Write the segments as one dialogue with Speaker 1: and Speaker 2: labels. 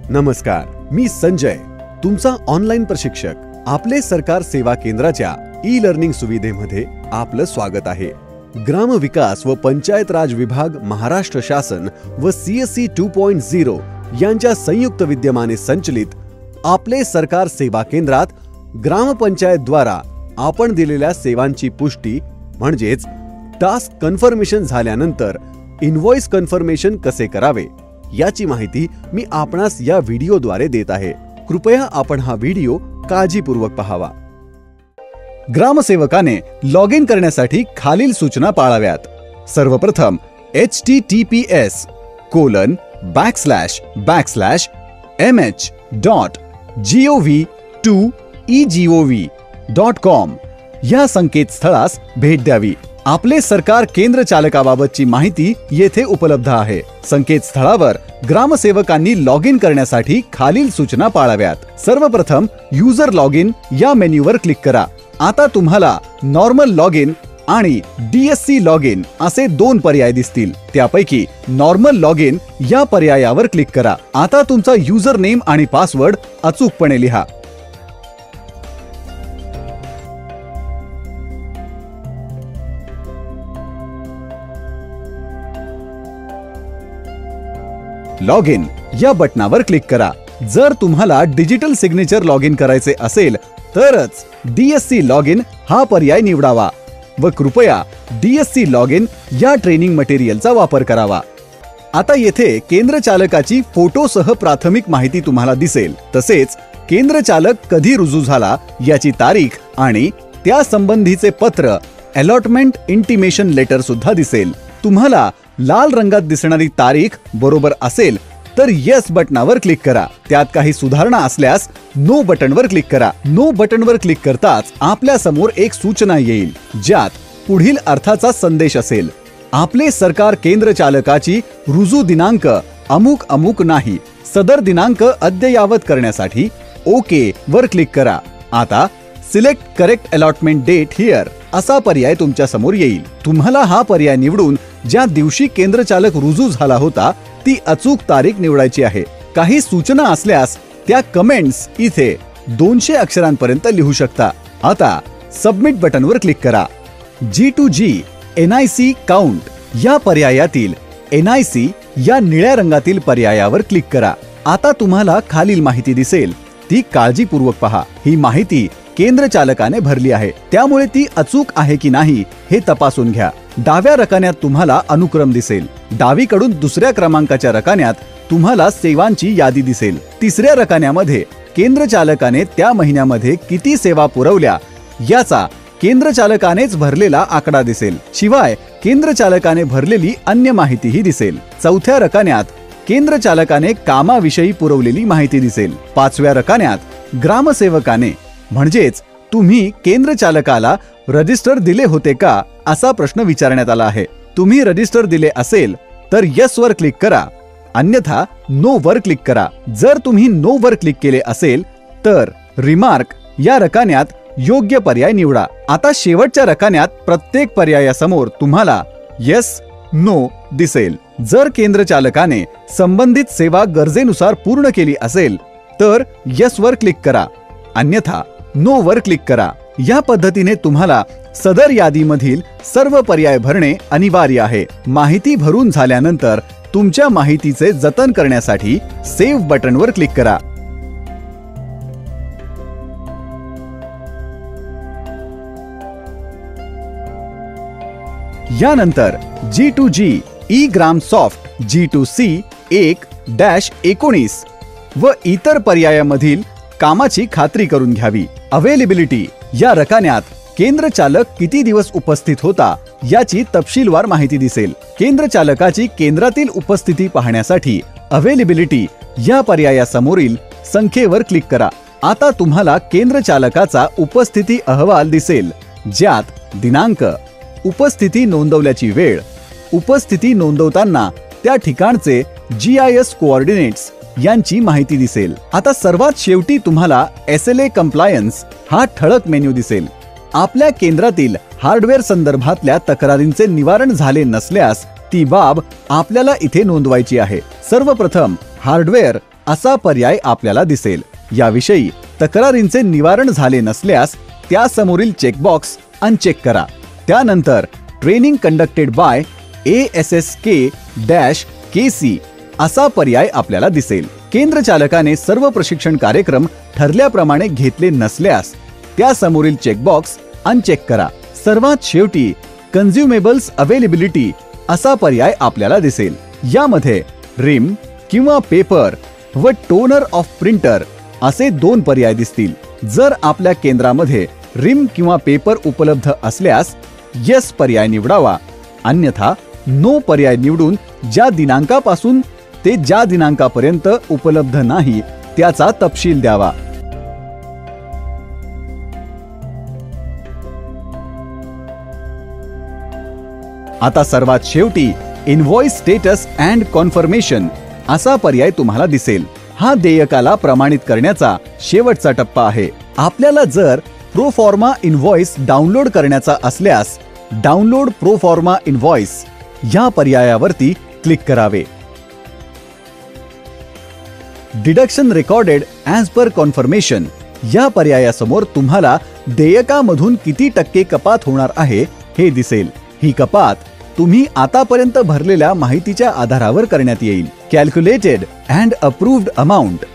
Speaker 1: नमस्कार, मी संजय, तुमचा ऑनलाईन प्रशिक्षक. आपले सरकार सेवा केंद्राच्या ई लर्निंग सुविधेमध्ये आपलं स्वागत आहे. ग्रामविकास व पंचायत राज विभाग, महाराष्ट्र शासन व CSC 2.0 यांच्या संयुक्त विद्यमाने संचलित आपले सरकार सेवा केंद्रात ग्रामपंचायत द्वारा आपण दिलेल्या सेवांची पुष्टी म्हणजेच टास्क कन्फर्मेशन झाल्यानंतर इनव्हॉइस कन्फर्मेशन कसे करावे याची माहिती मी आपणास या व्हिडिओद्वारे देत आहे. कृपया आपण हा व्हिडिओ काळजीपूर्वक पाहावा. ग्रामसेवकाने लॉग इन करण्यासाठी खालील सूचना पाळाव्यात. सर्वप्रथम https://mh.gov2egov.com या संकेतस्थळास भेट द्यावी. आपले सरकार केंद्र चालकाबाबतची माहिती येथे उपलब्ध आहे. संकेतस्थळावर ग्रामसेवकांनी लॉग इन करण्यासाठी खालील सूचना पाळाव्यात. सर्वप्रथम युजर लॉग इन या मेन्यूवर क्लिक करा. आता तुम्हाला नॉर्मल लॉग इन आणि DSC लॉग इन असे दोन पर्याय दिसतील. त्यापैकी नॉर्मल लॉग इन या पर्यायावर क्लिक करा. आता तुमचा युजर नेम आणि पासवर्ड अचूकपणे लिहा. लॉग इन या बटनावर क्लिक करा. जर तुम्हाला डिजिटल सिग्नेचर लॉग इन करायचे असेल तरच DSC लॉग इन हा पर्याय निवडावा व कृपया DSC लॉग इन या ट्रेनिंग मटेरियलचा वापर करावा. आता येथे केंद्र चालकाची फोटोसह प्राथमिक माहिती तुम्हाला दिसेल. तसेच केंद्र चालक कधी रुजू झाला याची तारीख आणि त्या संबंधीचे पत्र अलॉटमेंट इंटिमेशन लेटर सुद्धा दिसेल. तुम्हाला लाल रंगात दिसणारी तारीख बरोबर असेल तर येस बटनावर क्लिक करा. त्यात काही सुधारणा असल्यास नो बटनवर क्लिक करा. नो बटनवर क्लिक करताच आपल्या समोर एक सूचना येईल ज्यात पुढील अर्थाचा संदेश असेल. आपले सरकार केंद्र चालकाची रुजू दिनांक अमुक अमुक नाही. सदर दिनांक अद्ययावत करण्यासाठी ओके वर क्लिक करा. आता select correct allotment date here असा पर्याय तुमच्या समोर येईल. तुम्हाला हा पर्याय निवडून ज्या दिवशी केंद्र चालक रुजू झाला होता ती अचूक तारीख निवडायची आहे. काही सूचना असल्यास त्या कमेंट्स इथे 200 अक्षरांपर्यंत लिहू शकता. आता सबमिट बटनवर क्लिक करा. G2G NIC काउंट या पर्यायातील NIC या निळ्या रंगातील पर्यायावर क्लिक करा. आता तुम्हाला खालील माहिती दिसेल ती काळजीपूर्वक पहा. ही माहिती केंद्र चालकाने भरली आहे त्यामुळे ती अचूक आहे की नाही हे तपासून घ्या. डाव्या रकान्यात तुम्हाला अनुक्रम दिसेल. डावीकडून दुसऱ्या क्रमांकाच्या रकान्यात तुम्हाला सेवांची यादी दिसेल. तिसऱ्या रकान्यामध्ये केंद्र चालकाने त्या महिन्यामध्ये किती सेवा पुरवल्या याचा केंद्र चालकानेच भरलेला आकडा दिसेल. शिवाय केंद्र चालकाने भरलेली अन्य माहितीही दिसेल. चौथ्या रकान्यात केंद्र चालकाने कामाविषयी पुरवलेली माहिती दिसेल. पाचव्या रकान्यात ग्रामसेवकाने म्हणजेच तुम्ही केंद्र चालकाला रजिस्टर दिले होते का असा प्रश्न विचारण्यात आला आहे. तुम्ही रजिस्टर दिले असेल तर येस वर क्लिक करा, अन्यथा नो वर क्लिक करा. जर तुम्ही नो वर क्लिक केले असेल तर रिमार्क या रकान्यात योग्य पर्याय निवडा. आता शेवटच्या रकान्यात प्रत्येक पर्यायासमोर तुम्हाला येस नो दिसेल. जर केंद्र चालकाने संबंधित सेवा गरजेनुसार पूर्ण केली असेल तर येस वर क्लिक करा, अन्यथा नो वर क्लिक करा. या पद्धतीने तुम्हाला सदर यादीमधील सर्व पर्याय भरणे अनिवार्य आहे. माहिती भरून झाल्यानंतर तुमच्या माहितीचे जतन करण्यासाठी सेव्ह बटनवर क्लिक करा. यानंतर G2G eGramSoft G2C 1-19 व इतर पर्यायामधील कामाची खात्री करून घ्यावी. अवेलेबिलिटी या रकान्यात केंद्र चालक किती दिवस उपस्थित होता याची तपशीलवार माहिती दिसेल. केंद्र चालकाची केंद्रातील उपस्थिती पाहण्यासाठी अवेलेबिलिटी या पर्यायासमोरील संख्येवर क्लिक करा. आता तुम्हाला केंद्र चालकाचा उपस्थिती अहवाल दिसेल ज्यात दिनांक, उपस्थिती नोंदवल्याची वेळ, उपस्थिती नोंदवताना त्या ठिकाणचे GIS कोऑर्डिनेट्स यांची माहिती दिसेल. आता सर्वात शेवटी तुम्हाला SLA कंप्लायन्स हा ठळक मेन्यू दिसेल. आपल्या केंद्रातील हार्डवेअर संदर्भातल्या तक्रारींचे निवारण झाले नसल्यास ती बाब आपल्याला इथे नोंदवायची आहे. सर्वप्रथम हार्डवेअर असा पर्याय आपल्याला दिसेल. याविषयी तक्रारींचे निवारण झाले नसल्यास त्यासमोरील चेकबॉक्स अनचेक करा. त्यानंतर ट्रेनिंग कंडक्टेड बाय ASSK-KC असा पर्याय आपल्याला दिसेल. केंद्र चालकाने सर्व प्रशिक्षण कार्यक्रम ठरल्याप्रमाणे घेतले नसल्यास त्यासमोरील चेकबॉक्स अनचेक करा. सर्वात शेवटी कन्झ्युमेबल्स अवेलेबिलिटी असा पर्याय आपल्याला दिसेल. यामध्ये रिम किंवा पेपर व टोनर ऑफ प्रिंटर असे 2 पर्याय दिसतील. जर आपल्या केंद्रामध्ये रिम किंवा पेपर उपलब्ध असल्यास येस पर्याय निवडावा, अन्यथा नो पर्याय निवडून ज्या दिनांकापासून ते ज्या दिनांकापर्यंत उपलब्ध नाही त्याचा तपशील द्यावा. आता सर्वात शेवटी इनव्हॉइस स्टेटस अँड कन्फर्मेशन असा पर्याय तुम्हाला दिसेल. हा देयकाला प्रमाणित करण्याचा शेवटचा टप्पा आहे. आपल्याला जर प्रोफॉर्मा इनव्हॉइस डाउनलोड करण्याचा असल्यास डाउनलोड प्रोफॉर्मा इनव्हॉइस या पर्यायावरती क्लिक करावे. Deduction recorded as per confirmation या पर्यायासमोर तुम्हाला देयकामधून किती टक्के कपात होणार आहे हे दिसेल. ही कपात तुम्ही आतापर्यंत भरलेल्या माहितीच्या आधारावर करण्यात येईल. कॅल्क्युलेटेड अँड अप्रूव्ड अमाउंट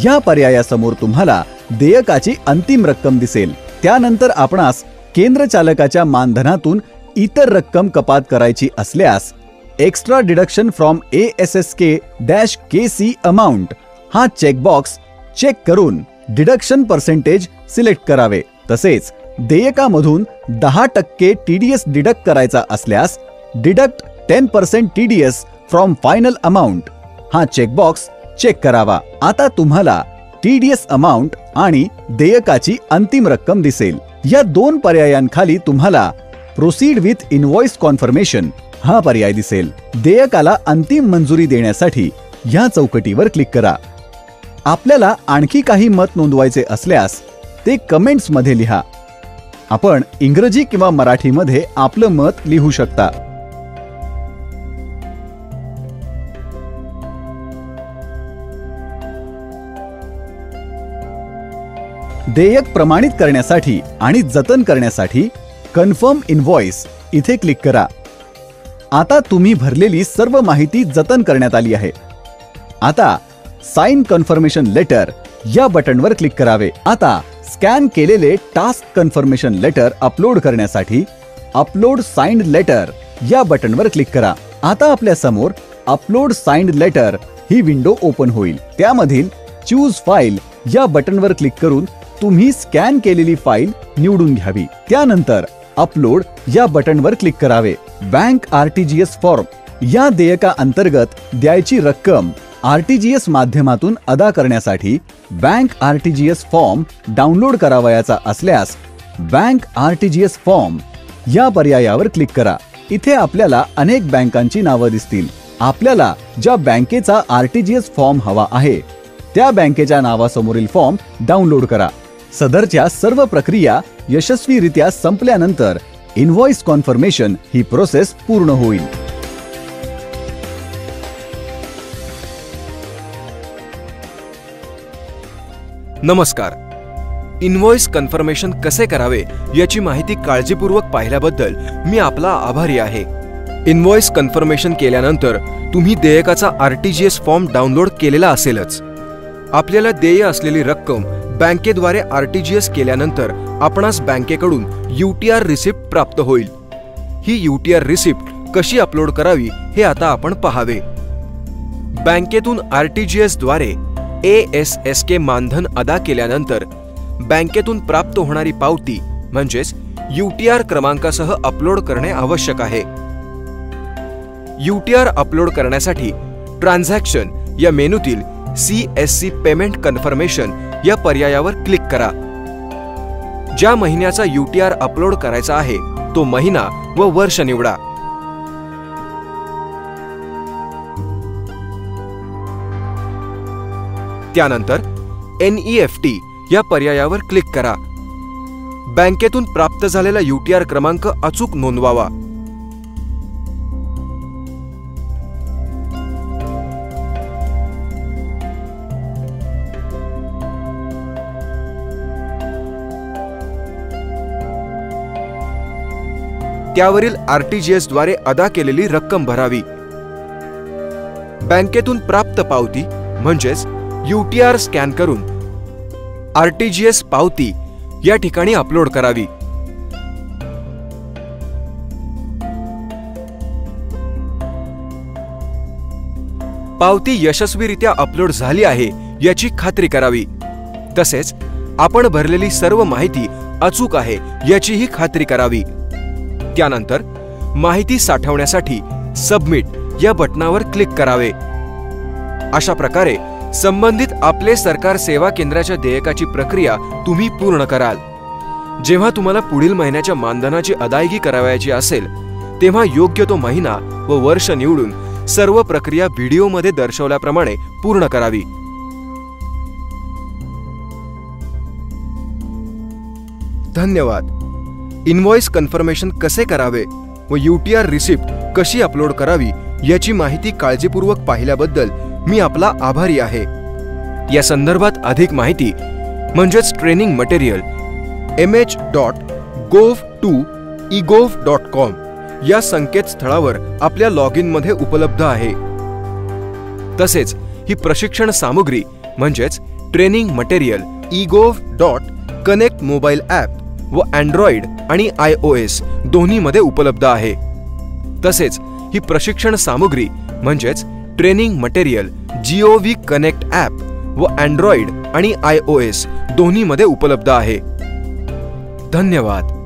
Speaker 1: या पर्यायासमोर तुम्हाला देयकाची अंतिम रक्कम दिसेल. त्यानंतर आपणास केंद्र चालकाच्या मानधनातून इतर रक्कम कपात करायची असल्यास extra deduction from ASSK-KC amount हा चेकबॉक्स चेक करून डिडक्शन पर्सेंटेज सिलेक्ट करावे. तसेच देयकामधून 10% TDS डिडक्ट करायचा असल्यास deduct 10% TDS from final amount हा चेकबॉक्स चेक करावा. आता तुम्हाला TDS अमाउंट आणि देयकाची अंतिम रक्कम दिसेल. या 2 पर्यायांखाली तुम्हाला प्रोसीड विथ इनव्हॉइस कन्फर्मेशन हा पर्याय दिसेल. देयकाला अंतिम मंजुरी देण्यासाठी या चौकटीवर क्लिक करा. आपल्याला आणखी काही मत नोंदवायचे असल्यास ते कमेंट्स मध्ये लिहा. आपण इंग्रजी किंवा मराठीमध्ये आपलं मत लिहू शकता. देयक प्रमाणित करण्यासाठी आणि जतन करण्यासाठी कन्फर्म इनव्हॉइस इथे क्लिक करा. आता तुम्ही भरलेली सर्व माहिती जतन करण्यात आली आहे. आता साइन कन्फर्मेशन लेटर या बटनवर क्लिक करावे. आता स्कॅन केलेले टास्क कन्फर्मेशन लेटर अपलोड करण्यासाठी अपलोड साइंड लेटर या बटनवर क्लिक करा. आता आपल्या समोर अपलोड साइंड लेटर ही विंडो ओपन होईल. त्यामधील चूज फाईल या बटनवर क्लिक करून तुम्ही स्कॅन केलेली फाईल निवडून घ्यावी. त्यानंतर अपलोड या बटनवर क्लिक करावे. बँक RTGS फॉर्म या देयका अंतर्गत द्यायची रक्कम RTGS माध्यमातून अदा करण्यासाठी बँक RTGS फॉर्म डाउनलोड करावयाचा असल्यास बँक RTGS फॉर्म या पर्यायावर क्लिक करा. इथे आपल्याला अनेक बँकांची नावं दिसतील. आपल्याला ज्या बँकेचा RTGS फॉर्म हवा आहे त्या बँकेच्या नावासमोरील फॉर्म डाउनलोड करा. सदरच्या सर्व प्रक्रिया यशस्वीरित्या संपल्यानंतर इनव्हॉइस कन्फर्मेशन ही प्रोसेस पूर्ण होईल.
Speaker 2: नमस्कार. इनव्हॉइस कन्फर्मेशन कसे करावे याची माहिती काळजीपूर्वक पाहिल्याबद्दल मी आपला आभारी आहे. इनव्हॉइस कन्फर्मेशन केल्यानंतर तुम्ही देयकाचा RTGS फॉर्म डाउनलोड केलेला असेलच. आपल्याला देय असलेली रक्कम बँकेद्वारे RTGS केल्यानंतर आपणास बँकेकडून UTR रिसिप्ट प्राप्त होईल. ही UTR रिसिप्ट कशी अपलोड करावी हे आता आपण पाहावे. बँकेतून RTGS द्वारे ASSK मानधन अदा केल्यानंतर बँकेतून प्राप्त होणारी पावती म्हणजेच UTR क्रमांकासह अपलोड करणे आवश्यक आहे. UTR अपलोड करण्यासाठी ट्रान्झॅक्शन या मेनूतील CSC पेमेंट कन्फर्मेशन या पर्यायावर क्लिक करा. ज्या महिन्याचा UTR अपलोड करायचा आहे तो महिना व वर्ष निवडा. त्यानंतर NEFT या पर्यायावर क्लिक करा. बँकेतून प्राप्त झालेला UTR क्रमांक अचूक नोंदवावा. त्यावरील RTGS द्वारे अदा केलेली रक्कम भरावी. बँकेतून प्राप्त पावती म्हणजेच UTR स्कॅन करून RTGS पावती या ठिकाणी अपलोड करावी. पावती यशस्वीरित्या अपलोड झाली आहे याची खात्री करावी. तसेच आपण भरलेली सर्व माहिती अचूक आहे याचीही खात्री करावी. त्यानंतर माहिती साठवण्यासाठी सबमिट या बटणावर क्लिक करावे. अशा प्रकारे संबंधित आपले सरकार सेवा केंद्राच्या देयकाची प्रक्रिया तुम्ही पूर्ण कराल. जेव्हा तुम्हाला पुढील महिन्याच्या मानधनाची अदायगी करावयाची असेल तेव्हा योग्य तो महिना व वर्ष निवडून सर्व प्रक्रिया व्हिडिओमध्ये दर्शवल्याप्रमाणे पूर्ण करावी. धन्यवाद. इनव्हॉइस कन्फर्मेशन कसे करावे व UTR रिसिप्ट कशी अपलोड करावी याची माहिती काळजीपूर्वक पाहिल्याबद्दल मी आपला आभारी आहे. या संदर्भात अधिक माहिती म्हणजेच ट्रेनिंग मटेरियल mh.gov.egov.com या संकेतस्थळावर आपल्या लॉग इन मध्ये उपलब्ध आहे. तसेच ही प्रशिक्षण सामुग्री म्हणजेच training material egov.connect mobile app व Android आणि iOS दोन्हीमध्ये उपलब्ध आहे. तसेच ही प्रशिक्षण सामुग्री म्हणजेच training material GOV connect app व Android आणि iOS दोन्हीमध्ये उपलब्ध आहे. धन्यवाद.